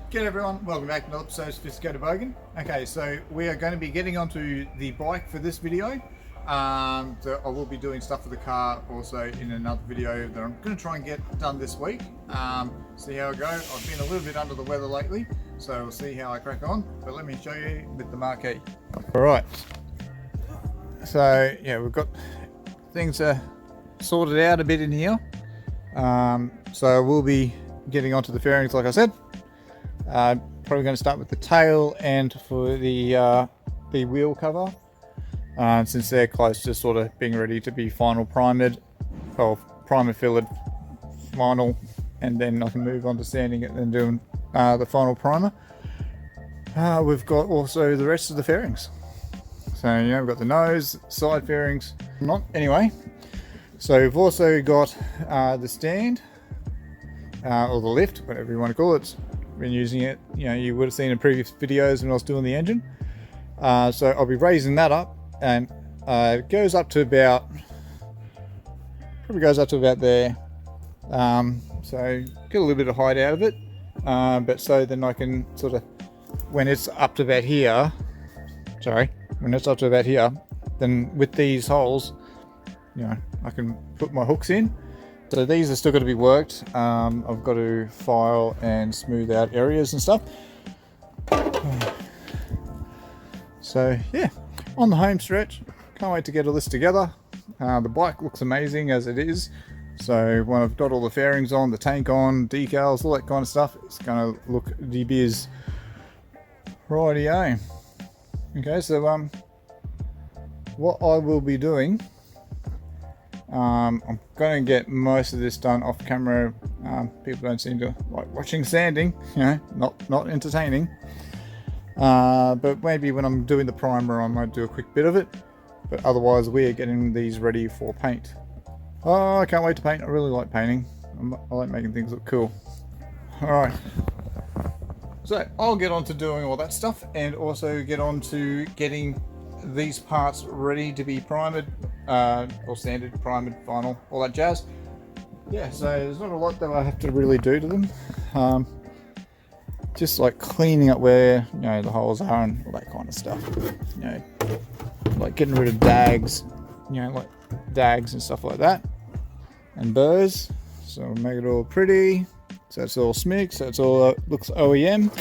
G'day everyone, welcome back to another episode of Sophisticated Bogan. Okay, so we are going to be getting onto the bike for this video. I will be doing stuff for the car also in another video that I'm going to try and get done this week. See how it goes. I've been a little bit under the weather lately, so we'll see how I crack on. But let me show you with the marquee. Alright, so yeah, we've got things sorted out a bit in here. So we'll be getting onto the fairings like I said. Probably going to start with the tail and for the wheel cover, since they're close to sort of being ready to be final primered, or primer filled final, and then I can move on to sanding it and doing the final primer. We've got also the rest of the fairings. So yeah, we've got the nose, side fairings, anyway. So we've also got the stand, or the lift, whatever you want to call it. Been using it, you would have seen in previous videos when I was doing the engine. So I'll be raising that up, and it goes up to about, there. So get a little bit of height out of it, but so then I can sort of, when it's up to about here, then with these holes, I can put my hooks in. So these are still going to be worked. I've got to file and smooth out areas and stuff. So yeah, on the home stretch, can't wait to get all this together. The bike looks amazing as it is. So when I've got all the fairings on, the tank on, decals, all that kind of stuff, it's going to look de-biz. Rightio. Okay, so what I will be doing, I'm going to get most of this done off camera. People don't seem to like watching sanding, not entertaining. But maybe when I'm doing the primer, I might do a quick bit of it. But otherwise, we are getting these ready for paint. Oh, I can't wait to paint. I really like painting. I like making things look cool. Alright. So I'll get on to doing all that stuff, and also get on to getting these parts ready to be primed, or sanded, primed, final, all that jazz. Yeah, so there's not a lot that I have to really do to them. Just like cleaning up where the holes are and all that kind of stuff. Like getting rid of dags, like dags and stuff like that, and burrs. So we'll make it all pretty. So it's all smick. So it's all looks OEM.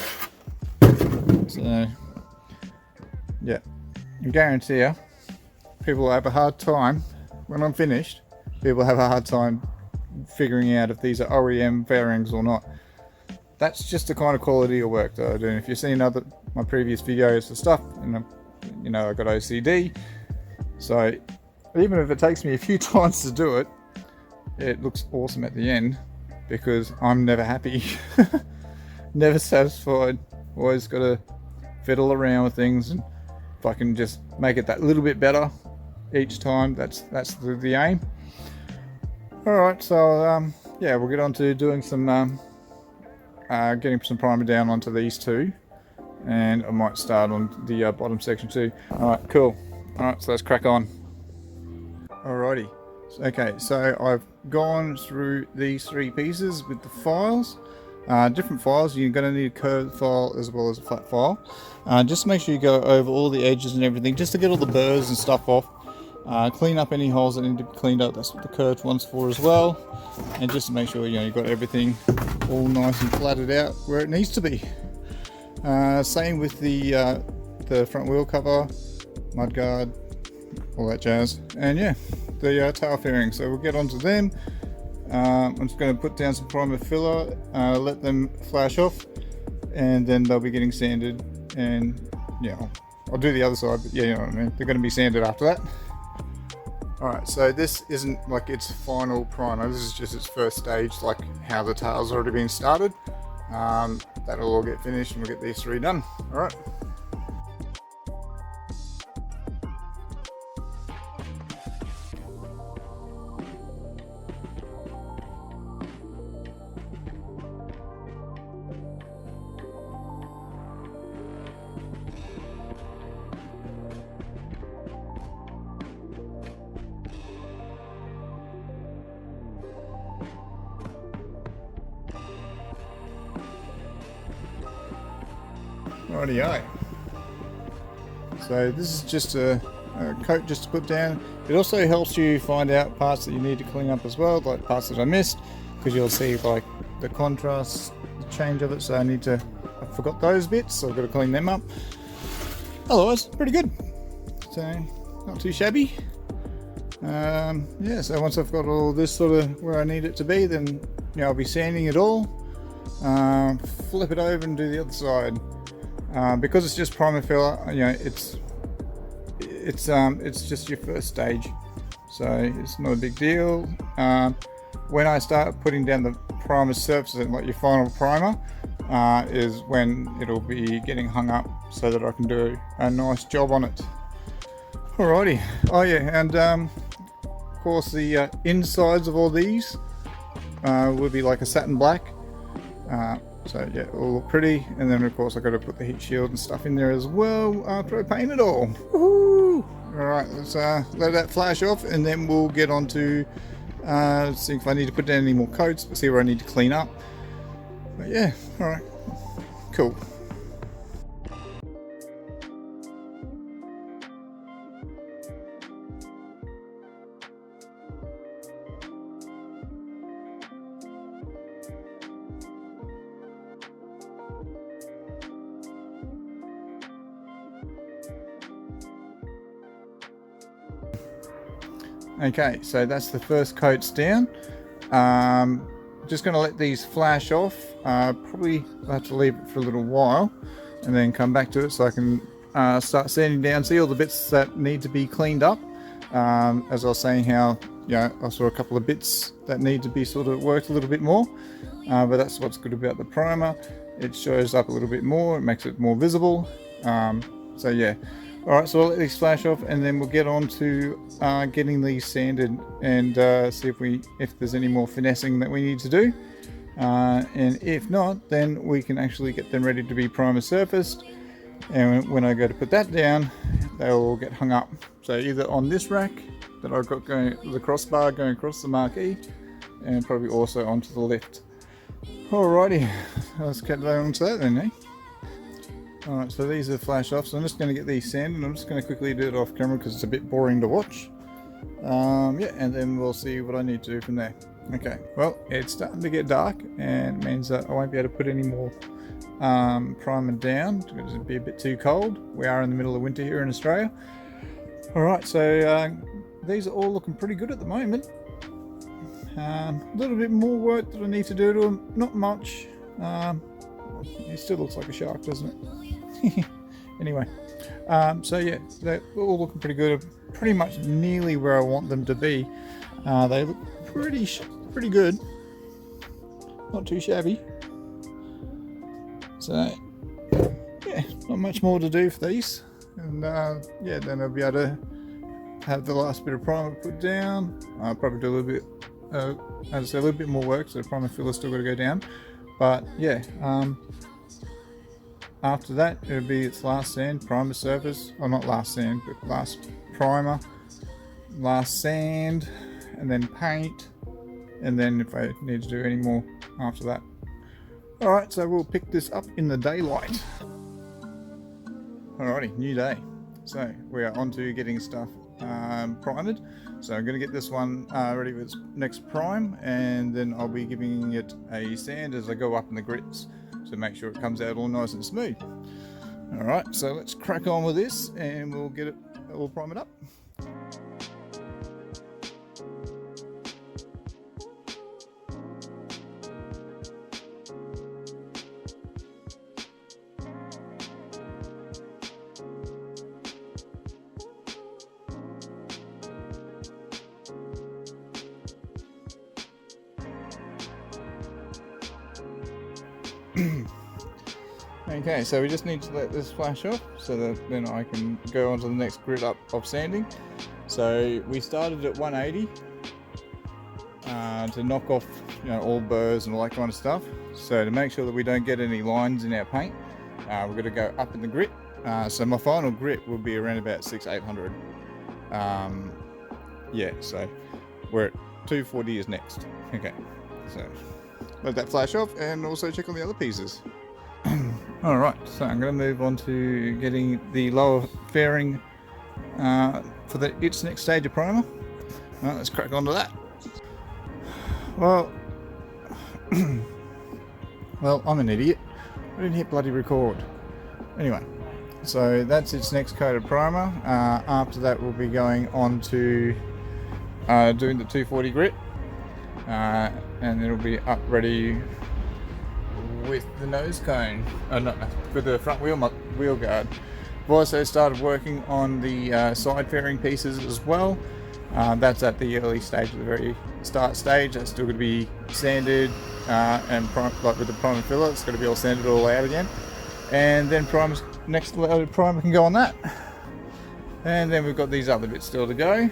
So yeah. I guarantee you, people will have a hard time, when I'm finished, people have a hard time figuring out if these are OEM fairings or not. That's just the kind of quality of work that I do. And if you've seen my previous videos and stuff, and I got OCD, so even if it takes me a few times to do it, it looks awesome at the end, because I'm never happy, never satisfied, always got to fiddle around with things, and if I can just make it that little bit better each time, that's the aim. Alright, so yeah, we'll get on to doing some getting some primer down onto these two, and I might start on the bottom section too. Alright, cool. Alright, so let's crack on. Alrighty. Okay, so I've gone through these three pieces with the files. Different files. You're going to need a curved file as well as a flat file. Just make sure you go over all the edges and everything, just to get all the burrs and stuff off. Clean up any holes that need to be cleaned up. That's what the curved one's for as well. And just to make sure you've got everything all nice and flatted out where it needs to be. Same with the front wheel cover, mudguard, all that jazz. And yeah, the tail fairings. So we'll get onto them. I'm just going to put down some primer filler, let them flash off, and then they'll be getting sanded. And yeah, I'll do the other side, but yeah, you know what I mean. They're going to be sanded after that. Alright, so this isn't like its final primer, this is just its first stage, like how the tail's already been started. That'll all get finished and we'll get these three done. Alright. Rightio. So this is just a coat just to put down. It also helps you find out parts that you need to clean up as well, like parts that I missed, because you'll see like the contrast, the change of it. So I forgot those bits, so I've got to clean them up. Otherwise, pretty good. So not too shabby. Yeah, so once I've got all this sort of where I need it to be, then I'll be sanding it all, flip it over and do the other side. Because it's just primer filler, it's just your first stage, so it's not a big deal. When I start putting down the primer surfaces, like your final primer, is when it'll be getting hung up so that I can do a nice job on it. Alrighty. Oh yeah, and of course the insides of all these will be like a satin black. So yeah, all look pretty. And then of course I've got to put the heat shield and stuff in there as well after I paint it all. Woohoo! Alright, let's let that flash off, and then we'll get on to see if I need to put down any more coats, but see where I need to clean up. But yeah, alright, cool. Okay, so that's the first coats down. Just going to let these flash off. Probably have to leave it for a little while and then come back to it so I can start sanding down, see all the bits that need to be cleaned up. As I was saying, how I saw a couple of bits that need to be sort of worked a little bit more, but that's what's good about the primer. It shows up a little bit more, it makes it more visible. So yeah. Alright, so I'll let these flash off, and then we'll get on to getting these sanded and see if there's any more finessing that we need to do. And if not, then we can actually get them ready to be primer surfaced. And when I go to put that down, they'll all get hung up. So either on this rack that I've got going, the crossbar going across the marquee, and probably also onto the lift. Alrighty, let's get on to that then, eh? Alright, so these are flash off, so I'm just going to get these sanded. I'm just going to quickly do it off camera because it's a bit boring to watch. Yeah, and then we'll see what I need to do from there. Okay, well, it's starting to get dark, and it means that I won't be able to put any more primer down because it'd be a bit too cold. We are in the middle of winter here in Australia. Alright, so these are all looking pretty good at the moment. A little bit more work that I need to do to them, not much. It still looks like a shark, doesn't it? Anyway, so yeah, they're all looking pretty good. Pretty much nearly where I want them to be. They look pretty good. Not too shabby. So yeah, not much more to do for these. And yeah, then I'll be able to have the last bit of primer put down. I'll probably do a little bit, as I said, a little bit more work, so the primer filler's still got to go down. But yeah, after that it'll be its last sand, primer surface, or not last sand, but last primer, last sand, and then paint, and then if I need to do any more after that. Alright, so we'll pick this up in the daylight. Alrighty, new day. So we are on to getting stuff primed. So I'm going to get this one ready for its next prime, and then I'll be giving it a sand as I go up in the grits to make sure it comes out all nice and smooth. Alright, so let's crack on with this and we'll get it all primed up. Okay, so we just need to let this flash off so that then I can go on to the next grit up of sanding. So we started at 180 to knock off, all burrs and all that kind of stuff. So to make sure that we don't get any lines in our paint, we're going to go up in the grit. So my final grit will be around about 600-800. Yeah, so we're at 240 is next. Okay, so let that flash off and also check on the other pieces. Alright, so I'm going to move on to getting the lower fairing for its next stage of primer. Alright, let's crack on to that. Well, well, I'm an idiot. I didn't hit bloody record. Anyway, so that's its next coat of primer. After that we'll be going on to doing the 240 grit. And it'll be up ready with the nose cone, no, with the front wheel guard. I've also started working on the side fairing pieces as well. That's at the early stage, the very start stage. That's still going to be sanded and like with the primer filler, it's going to be all sanded all out again. And then next loaded primer can go on that. And then we've got these other bits still to go.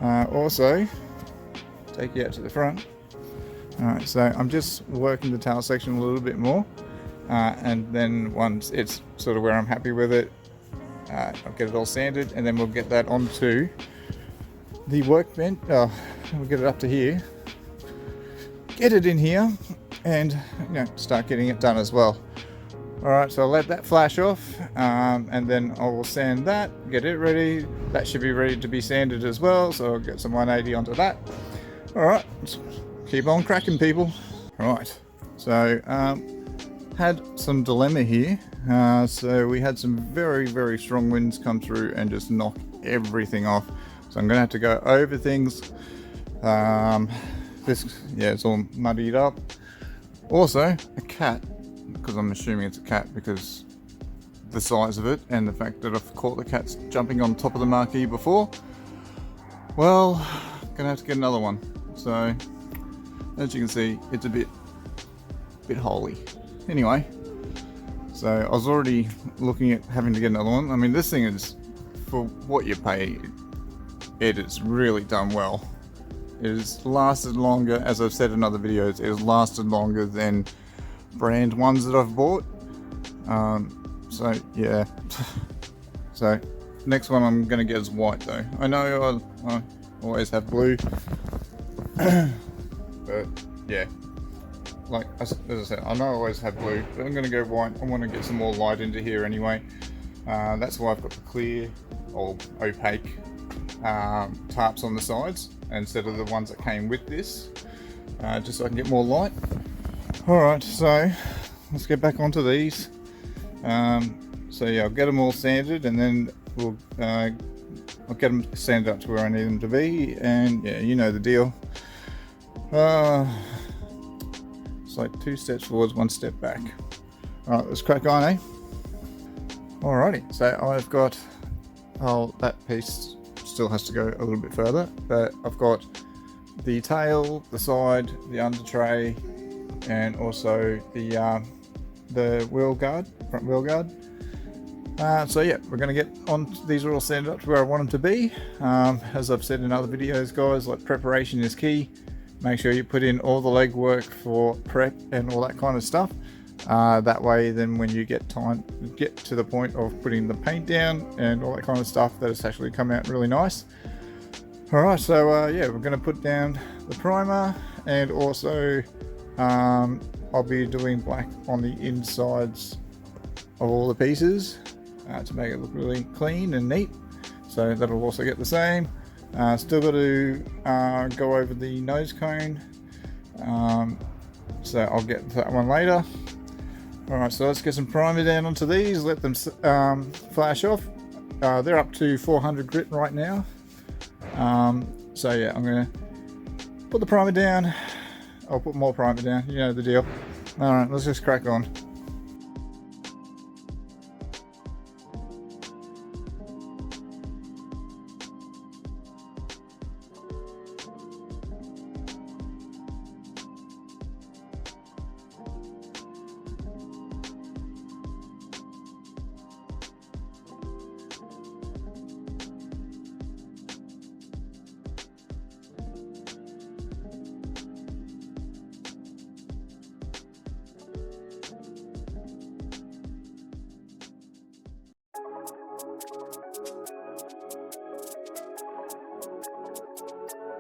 Also, take you out to the front. Alright, so I'm just working the tail section a little bit more, and then once it's sort of where I'm happy with it, I'll get it all sanded, and then we'll get that onto the workbench. We'll get it up to here, get it in here, and start getting it done as well. Alright, so I'll let that flash off, and then I will sand that, get it ready. That should be ready to be sanded as well, so I'll get some 180 onto that. Alright, let's keep on cracking, people. Right, so had some dilemma here. So we had some very strong winds come through and just knock everything off. So I'm gonna have to go over things. It's all muddied up. Also, a cat, because I'm assuming it's a cat because the size of it and the fact that I've caught the cats jumping on top of the marquee before. Well, gonna have to get another one. So as you can see, it's a bit holy. Anyway, so I was already looking at having to get another one. I mean, this thing is, for what you pay, it is really done well. It has lasted longer, as I've said in other videos, it has lasted longer than brand ones that I've bought. So yeah. So next one I'm gonna get is white though. I know I always have blue. But yeah, like as I said, I know I always have blue, but I'm going to go white. I want to get some more light into here anyway. That's why I've got the clear or opaque tarps on the sides instead of the ones that came with this, just so I can get more light. Alright, so let's get back onto these. So yeah, I'll get them all sanded, and then I'll get them sanded up to where I need them to be, and yeah, you know the deal. It's like 2 steps forwards, 1 step back. Alright, let's crack on, eh? Alrighty, so I've got, that piece still has to go a little bit further, but I've got the tail, the side, the under tray, and also the wheel guard, front wheel guard. So yeah, we're going to get on, these are all sanded up to where I want them to be. As I've said in other videos, guys, like preparation is key. Make sure you put in all the legwork for prep and all that kind of stuff. That way, then when you get to the point of putting the paint down and all that kind of stuff, that it's actually come out really nice. Alright, so yeah, we're going to put down the primer, and also I'll be doing black on the insides of all the pieces to make it look really clean and neat. So that'll also get the same. Still got to go over the nose cone, so I'll get to that one later. Alright, so let's get some primer down onto these, let them flash off. They're up to 400 grit right now. So yeah, I'm going to put the primer down. I'll put more primer down, you know the deal. Alright, let's just crack on.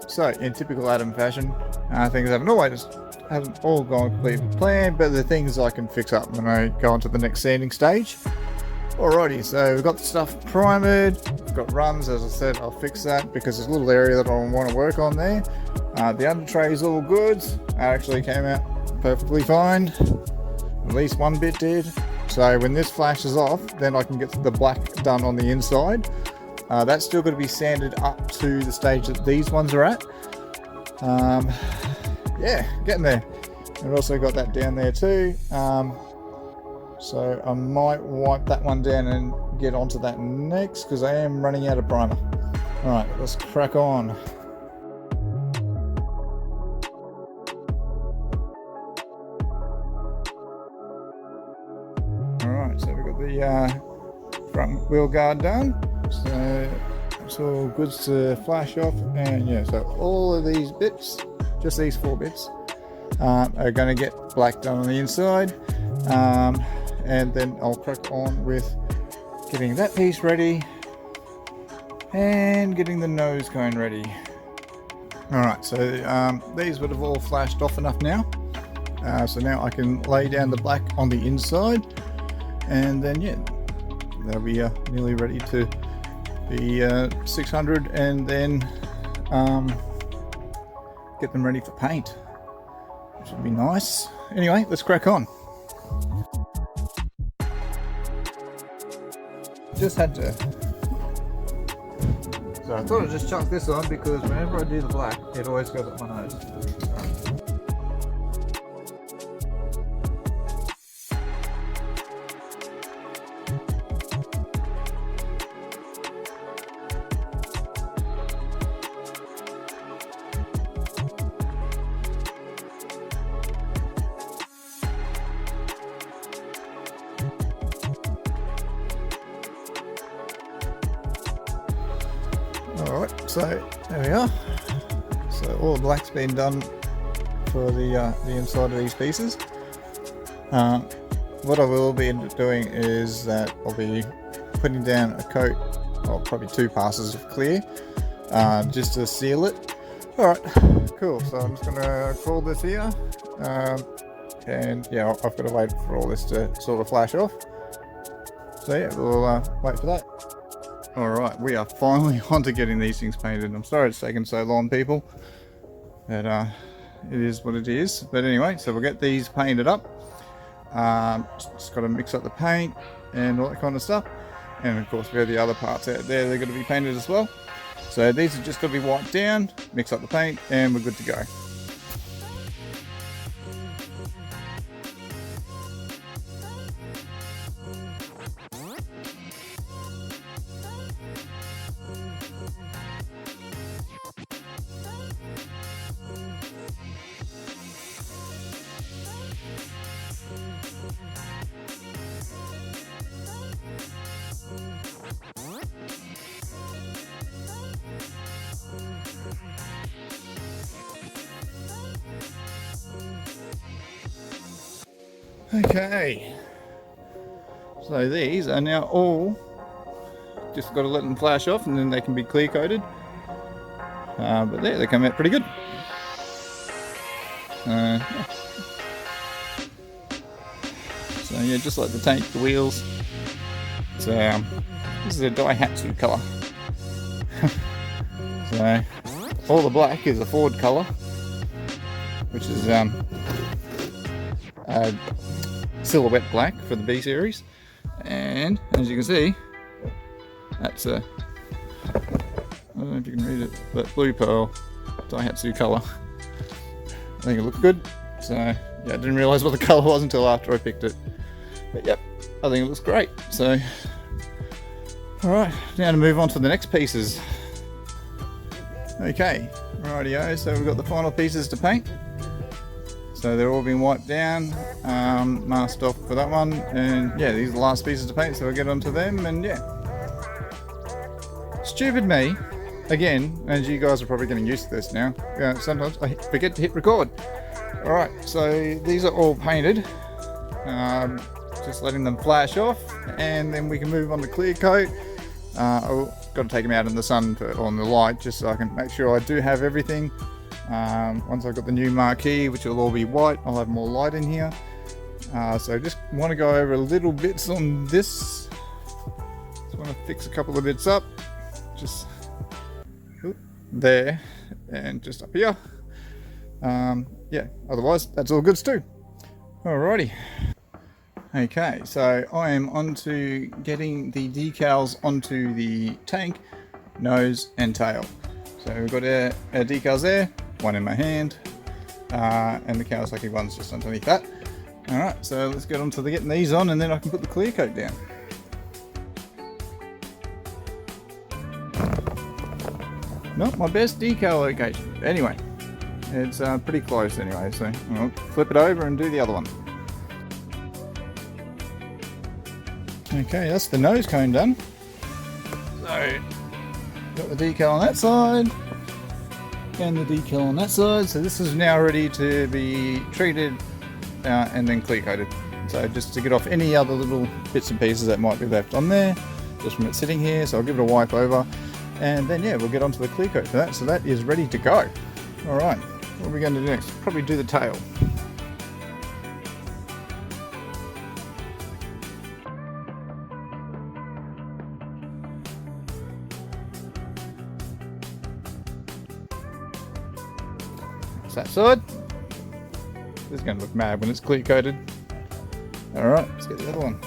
So, in typical Adam fashion, Things haven't all gone completely planned, but the things I can fix up when I go on to the next sanding stage. Alrighty, so we've got the stuff primered, we've got runs. As I said, I'll fix that because there's a little area that I want to work on there. The under tray is all good. It actually came out perfectly fine. At least one bit did. So when this flashes off, then I can get the black done on the inside. That's still going to be sanded up to the stage that these ones are at. Yeah, getting there. I've also got that down there too. So I might wipe that one down and get onto that next because I am running out of primer. Alright, let's crack on. Alright, so we've got the front wheel guard done. So it's all good to flash off, and yeah, so all of these bits, just these 4 bits, are going to get black done on the inside. And then I'll crack on with getting that piece ready and getting the nose cone ready. Alright, so these would have all flashed off enough now. So now I can lay down the black on the inside, and then yeah, they'll be nearly ready to be 600, and then get them ready for paint, which would be nice. Anyway, let's crack on. Just had to, so I thought I'd just chuck this on because whenever I do the black, it always goes up my nose. Alright, so there we are. So all the black's been done for the inside of these pieces. What I will be doing is that I'll be putting down a coat, or probably 2 passes of clear, just to seal it. Alright, cool. So I'm just going to call this here. And yeah, I've got to wait for all this to sort of flash off. So yeah, we'll wait for that. Alright, we are finally on to getting these things painted. I'm sorry it's taken so long, people. But it is what it is. But anyway, so we'll get these painted up. Just got to mix up the paint and all that kind of stuff. And of course we have the other parts out there, they're going to be painted as well. So these are just going to be wiped down, mix up the paint, and we're good to go. Okay, so these are now all, just got to let them flash off and then they can be clear coated. But there, they come out pretty good. Yeah. So yeah, just like the tank, the wheels. So this is a Daihatsu colour. So all the black is a Ford colour, which is silhouette black for the B series, and as you can see, that's a, I don't know if you can read it, but blue pearl Daihatsu colour. I think it looked good, so yeah, I didn't realise what the colour was until after I picked it, but yep, I think it looks great. So alright, now to move on to the next pieces. Okay, rightio, so we've got the final pieces to paint. So they're all been wiped down, masked off for that one, and yeah, these are the last pieces to paint, so we'll get onto them, and yeah. Stupid me, again, as you guys are probably getting used to this now, sometimes I forget to hit record. Alright, so these are all painted, just letting them flash off, and then we can move on to clear coat. I've got to take them out in the sun on the light, just so I can make sure I do have everything Once I've got the new marquee, which will all be white, I'll have more light in here. So just want to go over a little bits on this. Just want to fix a couple of bits up. Just there and just up here. Yeah, otherwise that's all good too. Alrighty. Okay, so I am on to getting the decals onto the tank, nose and tail. So we've got our decals there, one in my hand, and the Kawasaki one's just underneath that. Alright, so let's get on to getting these on, and then I can put the clear coat down. Not my best decal location. Anyway, it's pretty close anyway, so I'll flip it over and do the other one. Okay, that's the nose cone done. So, got the decal on that side, and the decal on that side. So this is now ready to be treated and then clear coated. So just to get off any other little bits and pieces that might be left on there, just from it sitting here. So I'll give it a wipe over, and then yeah, we'll get onto the clear coat for that. So that is ready to go. All right, what are we going to do next? Probably do the tail. That side. This is going to look mad when it's clear coated. Alright, let's get the other one.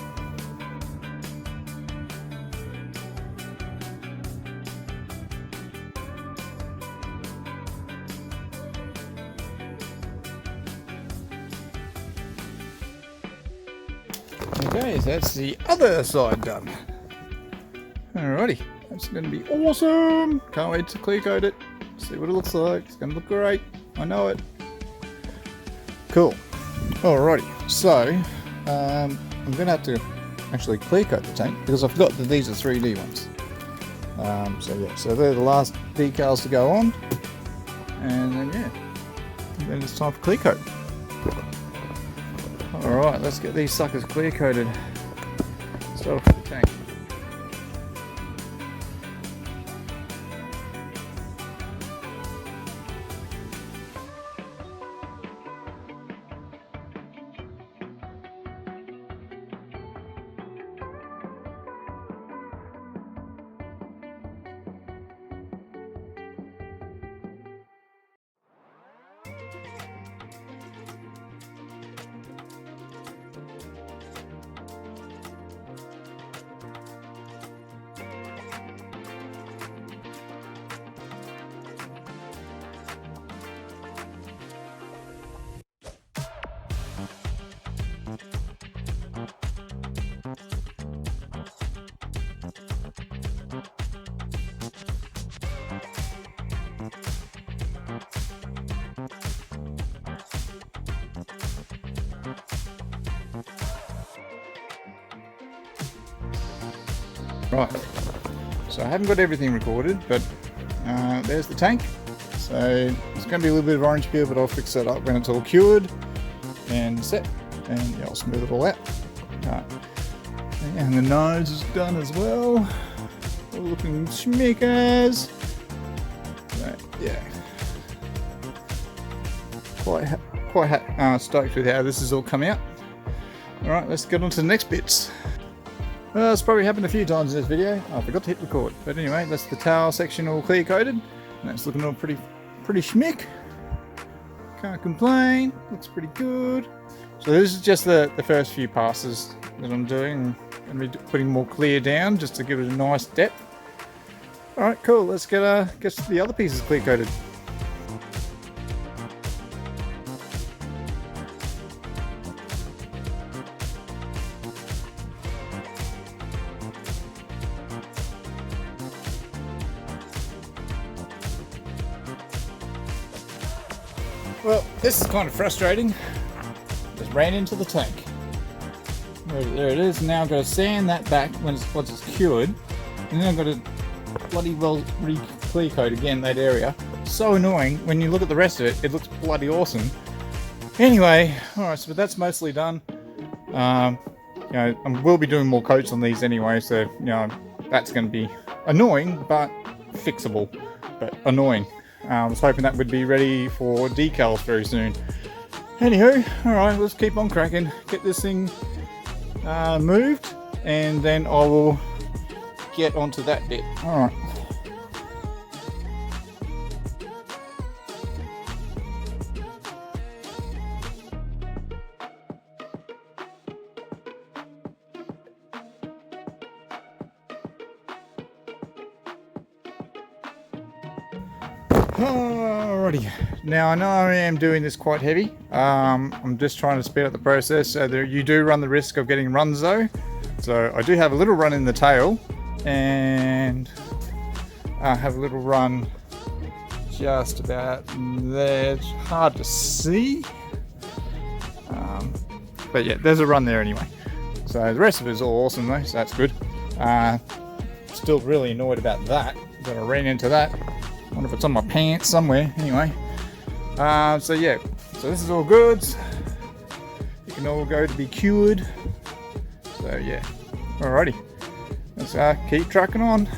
Okay, so that's the other side done. Alrighty, that's going to be awesome. Can't wait to clear coat it. See what it looks like. It's going to look great. I know it. Cool. Alrighty, so I'm going to have to actually clear coat the tank because I forgot that these are 3D ones. So yeah, so they're the last decals to go on, and then yeah, then it's time for clear coat. Alright, let's get these suckers clear coated. Start off with the tank. Right, so I haven't got everything recorded, but there's the tank. So it's going to be a little bit of orange peel, but I'll fix that up when it's all cured and set, and yeah, I'll smooth it all out. Right. And the nose is done as well. All looking schmickers. So, yeah, quite stoked with how this has all come out. All right, let's get on to the next bits. Well, it's probably happened a few times in this video. I forgot to hit record. But anyway, that's the tail section all clear coated. And that's looking all pretty schmick. Can't complain. Looks pretty good. So this is just the first few passes that I'm doing. I'm going to be putting more clear down just to give it a nice depth. Alright, cool. Let's get the other pieces clear coated. Well, this is kind of frustrating. Just ran into the tank. There it is. Now I've got to sand that back once it's cured. And then I've got to bloody well re-clear coat again that area. So annoying. When you look at the rest of it, it looks bloody awesome. Anyway, alright, so that's mostly done. You know, I will be doing more coats on these anyway, so you know, that's going to be annoying, but fixable. But annoying. I was hoping that would be ready for decals very soon. Anywho, alright, let's keep on cracking, get this thing moved, and then I will get onto that bit. Alright. Alrighty, now I know I am doing this quite heavy. I'm just trying to speed up the process so that you do run the risk of getting runs though. So I do have a little run in the tail, and I have a little run just about there. It's hard to see, but yeah, there's a run there anyway. So the rest of it is all awesome though, so that's good. Still really annoyed about that I ran into that. Wonder if it's on my pants somewhere. Anyway, so yeah, so this is all good. You can all go to be cured. So yeah, alrighty, let's keep trucking on.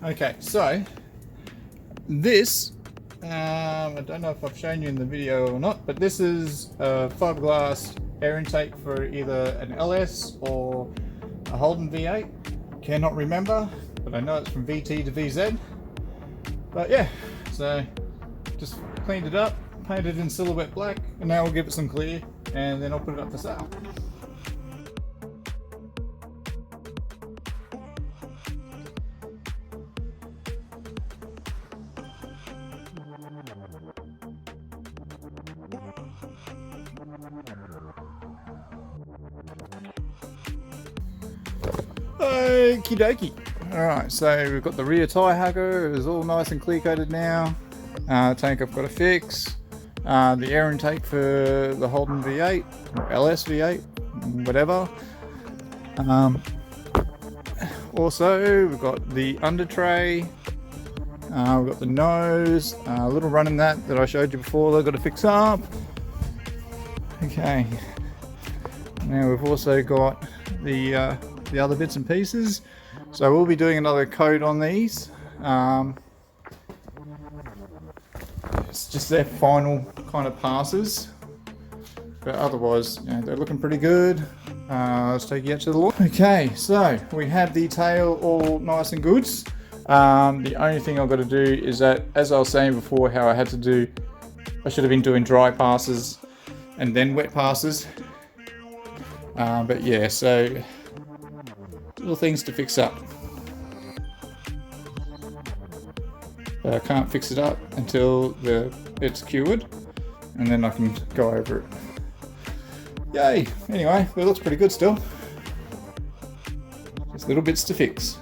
Okay, so this, I don't know if I've shown you in the video or not, but this is a fiberglass air intake for either an LS or a Holden V8. Cannot remember, but I know it's from VT to VZ. But yeah, so just cleaned it up, painted it in silhouette black, and now we'll give it some clear, and then I'll put it up for sale. Okie dokie. Alright, so we've got the rear tyre hugger, it's all nice and clear coated now. Tank I've got to fix. The air intake for the Holden V8, or LS V8, whatever. Also, we've got the under tray. We've got the nose, a little run in that I showed you before that I've got to fix up. Okay. Now we've also got the other bits and pieces. So we'll be doing another coat on these. It's just their final kind of passes. But otherwise, you know, they're looking pretty good. Let's take you out to the lawn. Okay, so we have the tail all nice and good. The only thing I've got to do is that, as I was saying before, how I should have been doing dry passes and then wet passes. But yeah, so little things to fix up. But I can't fix it up until it's cured, and then I can go over it. Yay! Anyway, it looks pretty good still. Just little bits to fix.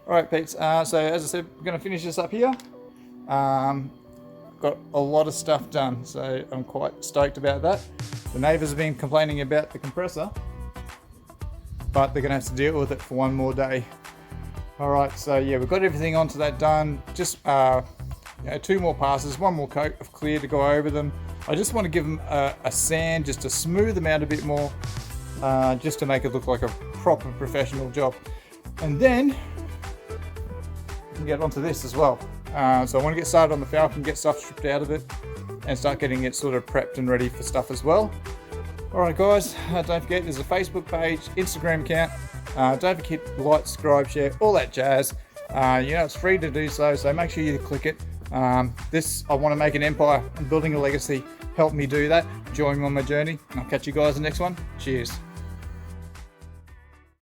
Alright peeps, so as I said, we're going to finish this up here. Got a lot of stuff done, so I'm quite stoked about that. The neighbours have been complaining about the compressor, but they're going to have to deal with it for one more day. Alright, so yeah, we've got everything onto that done. Just 2 more passes, 1 more coat of clear to go over them. I just want to give them a sand just to smooth them out a bit more, just to make it look like a proper professional job. And then we can get onto this as well. So I want to get started on the Falcon, get stuff stripped out of it, and start getting it sort of prepped and ready for stuff as well. Alright guys, don't forget there's a Facebook page, Instagram account. Don't forget to like, subscribe, share, all that jazz. It's free to do so make sure you click it. I want to make an empire. I'm building a legacy. help me do that. Join me on my journey. I'll catch you guys in the next one. Cheers.